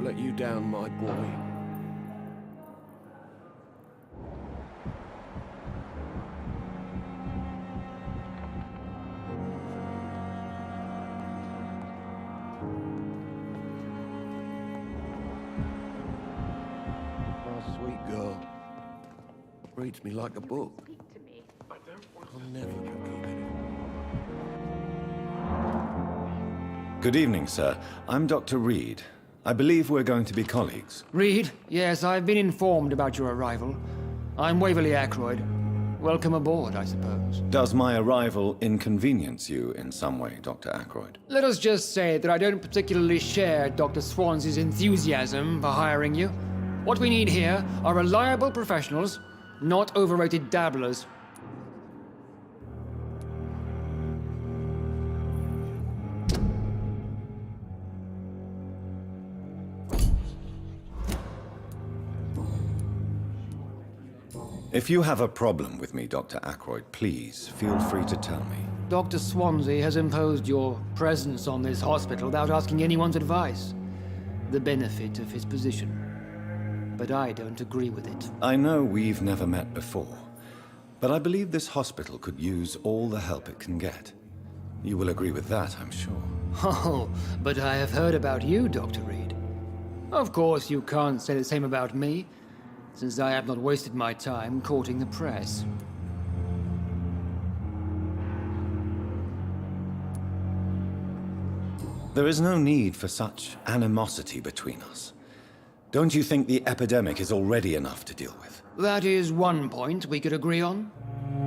won't let you down, my boy. Oh, sweet girl. Reads me like a book. I'll never forgive it. Good evening, sir. I'm Dr. Reed. I believe we're going to be colleagues. Reed? Yes, I've been informed about your arrival. I'm Waverly Ackroyd. Welcome aboard, I suppose. Does my arrival inconvenience you in some way, Dr. Ackroyd? Let us just say that I don't particularly share Dr. Swansea's enthusiasm for hiring you. What we need here are reliable professionals, not overrated dabblers. If you have a problem with me, Dr. Ackroyd, please feel free to tell me. Dr. Swansea has imposed your presence on this hospital without asking anyone's advice. The benefit of his position. But I don't agree with it. I know we've never met before, but I believe this hospital could use all the help it can get. You will agree with that, I'm sure. Oh, but I have heard about you, Dr. Reed. Of course, you can't say the same about me, since I have not wasted my time courting the press. There is no need for such animosity between us. Don't you think the epidemic is already enough to deal with? That is one point we could agree on.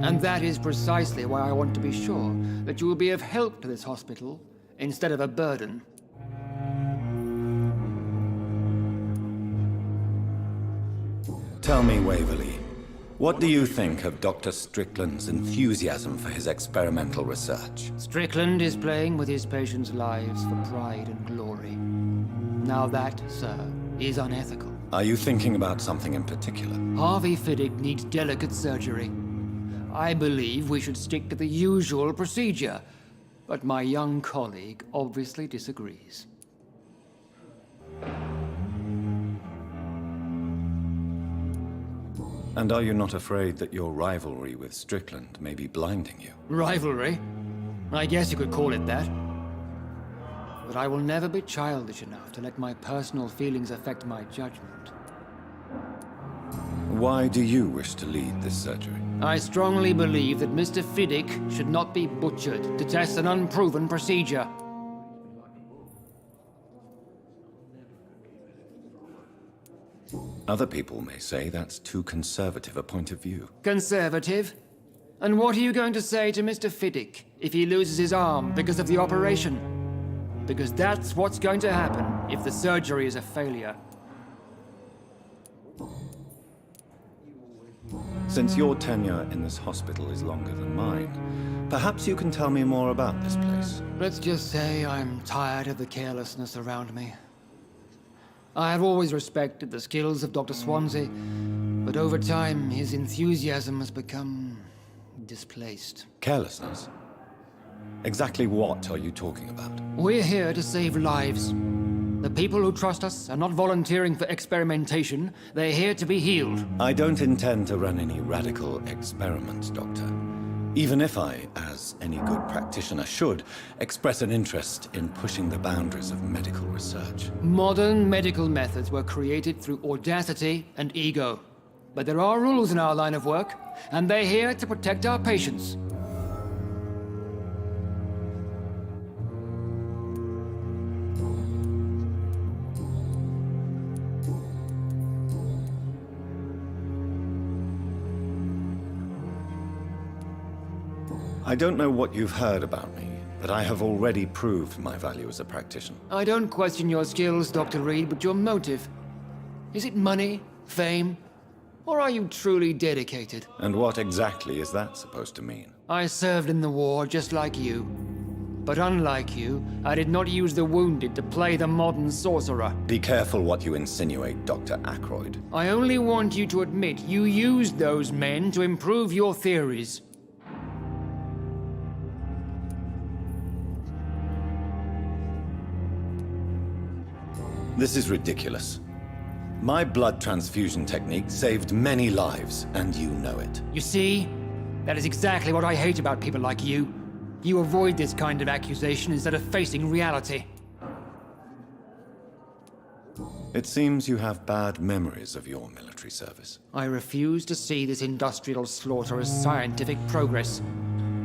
And that is precisely why I want to be sure that you will be of help to this hospital instead of a burden. Tell me, Waverly, what do you think of Dr. Strickland's enthusiasm for his experimental research? Strickland is playing with his patients' lives for pride and glory. Now that, sir, is unethical. Are you thinking about something in particular? Harvey Fiddick needs delicate surgery. I believe we should stick to the usual procedure, but my young colleague obviously disagrees. And are you not afraid that your rivalry with Strickland may be blinding you? Rivalry? I guess you could call it that. But I will never be childish enough to let my personal feelings affect my judgment. Why do you wish to lead this surgery? I strongly believe that Mr. Fiddick should not be butchered to test an unproven procedure. Other people may say that's too conservative a point of view. Conservative? And what are you going to say to Mr. Fiddick if he loses his arm because of the operation? Because that's what's going to happen if the surgery is a failure. Since your tenure in this hospital is longer than mine, perhaps you can tell me more about this place. Let's just say I'm tired of the carelessness around me. I have always respected the skills of Dr. Swansea, but over time his enthusiasm has become displaced. Carelessness? Exactly what are you talking about? We're here to save lives. The people who trust us are not volunteering for experimentation. They're here to be healed. I don't intend to run any radical experiments, Doctor. Even if I, as any good practitioner should, express an interest in pushing the boundaries of medical research. Modern medical methods were created through audacity and ego. But there are rules in our line of work, and they're here to protect our patients. I don't know what you've heard about me, but I have already proved my value as a practitioner. I don't question your skills, Dr. Reed, but your motive. Is it money, fame, or are you truly dedicated? And what exactly is that supposed to mean? I served in the war just like you. But unlike you, I did not use the wounded to play the modern sorcerer. Be careful what you insinuate, Dr. Ackroyd. I only want you to admit you used those men to improve your theories. This is ridiculous. My blood transfusion technique saved many lives, and you know it. You see? That is exactly what I hate about people like you. You avoid this kind of accusation instead of facing reality. It seems you have bad memories of your military service. I refuse to see this industrial slaughter as scientific progress.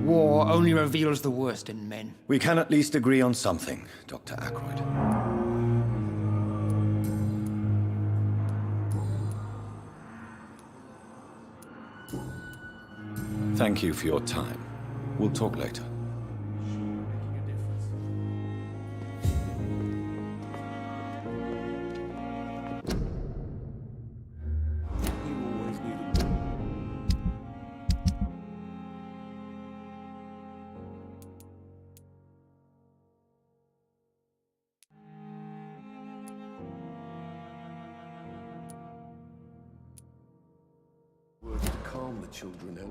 War only reveals the worst in men. We can at least agree on something, Dr. Ackroyd. Thank you for your time. We'll talk later. Words to calm the children down.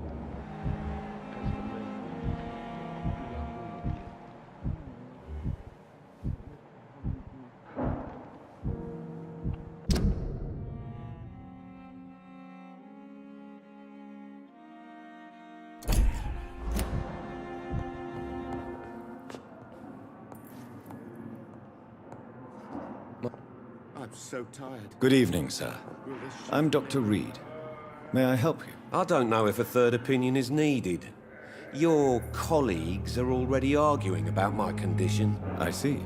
I'm so tired. Good evening, sir. I'm Dr. Reed. May I help you? I don't know if a third opinion is needed. Your colleagues are already arguing about my condition. I see.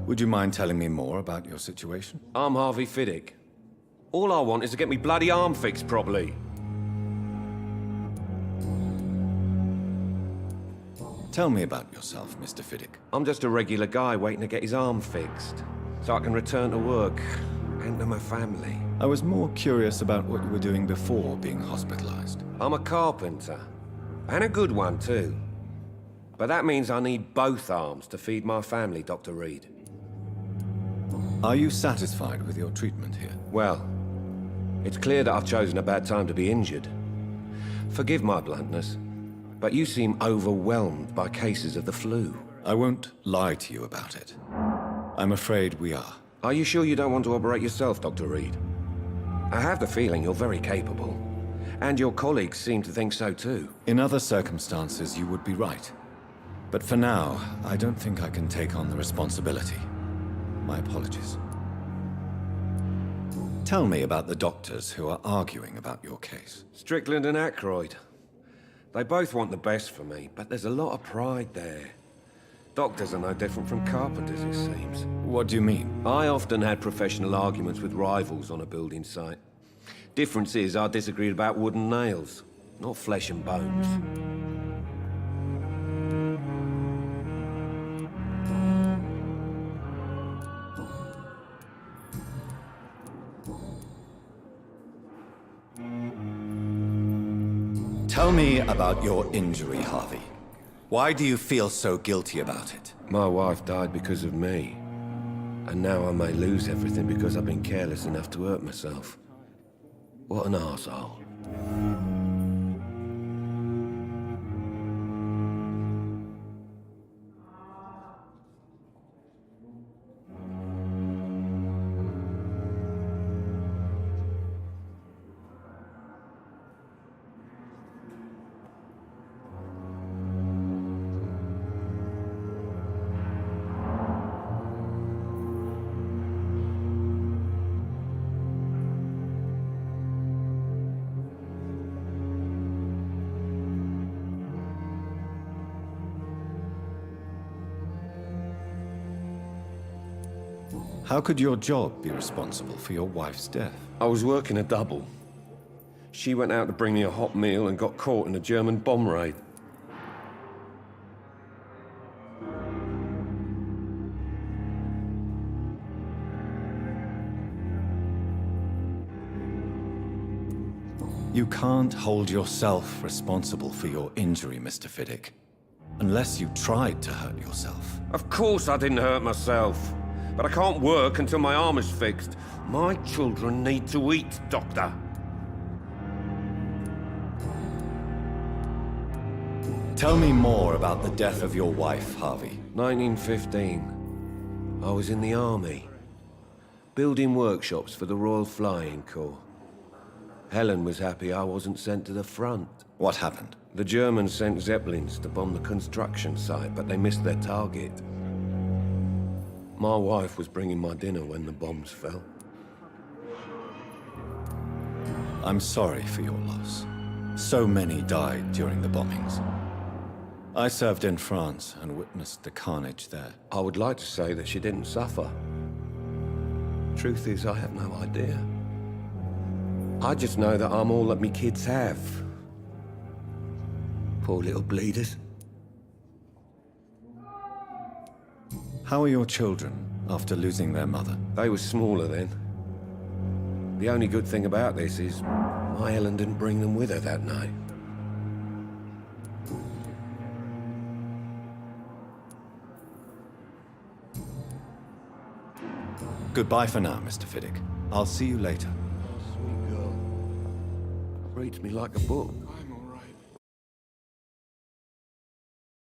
Would you mind telling me more about your situation? I'm Harvey Fiddick. All I want is to get me bloody arm fixed properly. Tell me about yourself, Mr. Fiddick. I'm just a regular guy waiting to get his arm fixed, so I can return to work and to my family. I was more curious about what you were doing before being hospitalized. I'm a carpenter, and a good one too. But that means I need both arms to feed my family, Dr. Reed. Are you satisfied with your treatment here? Well, it's clear that I've chosen a bad time to be injured. Forgive my bluntness, but you seem overwhelmed by cases of the flu. I won't lie to you about it. I'm afraid we are. Are you sure you don't want to operate yourself, Dr. Reed? I have the feeling you're very capable, and your colleagues seem to think so too. In other circumstances, you would be right. But for now, I don't think I can take on the responsibility. My apologies. Tell me about the doctors who are arguing about your case. Strickland and Ackroyd. They both want the best for me, but there's a lot of pride there. Doctors are no different from carpenters, it seems. What do you mean? I often had professional arguments with rivals on a building site. Difference is, I disagreed about wooden nails, not flesh and bones. Tell me about your injury, Harvey. Why do you feel so guilty about it? My wife died because of me. And now I may lose everything because I've been careless enough to hurt myself. What an arsehole. How could your job be responsible for your wife's death? I was working a double. She went out to bring me a hot meal and got caught in a German bomb raid. You can't hold yourself responsible for your injury, Mr. Fiddick. Unless you tried to hurt yourself. Of course I didn't hurt myself. But I can't work until my arm is fixed. My children need to eat, Doctor. Tell me more about the death of your wife, Harvey. 1915. I was in the army. building workshops for the Royal Flying Corps. Helen was happy I wasn't sent to the front. What happened? The Germans sent Zeppelins to bomb the construction site, but they missed their target. My wife was bringing my dinner when the bombs fell. I'm sorry for your loss. So many died during the bombings. I served in France and witnessed the carnage there. I would like to say that she didn't suffer. Truth is, I have no idea. I just know that I'm all that me kids have. Poor little bleeders. How are your children after losing their mother? They were smaller then. The only good thing about this is my Helen didn't bring them with her that night. Goodbye for now, Mr. Fiddick. I'll see you later. Sweet girl. Reads me like a book.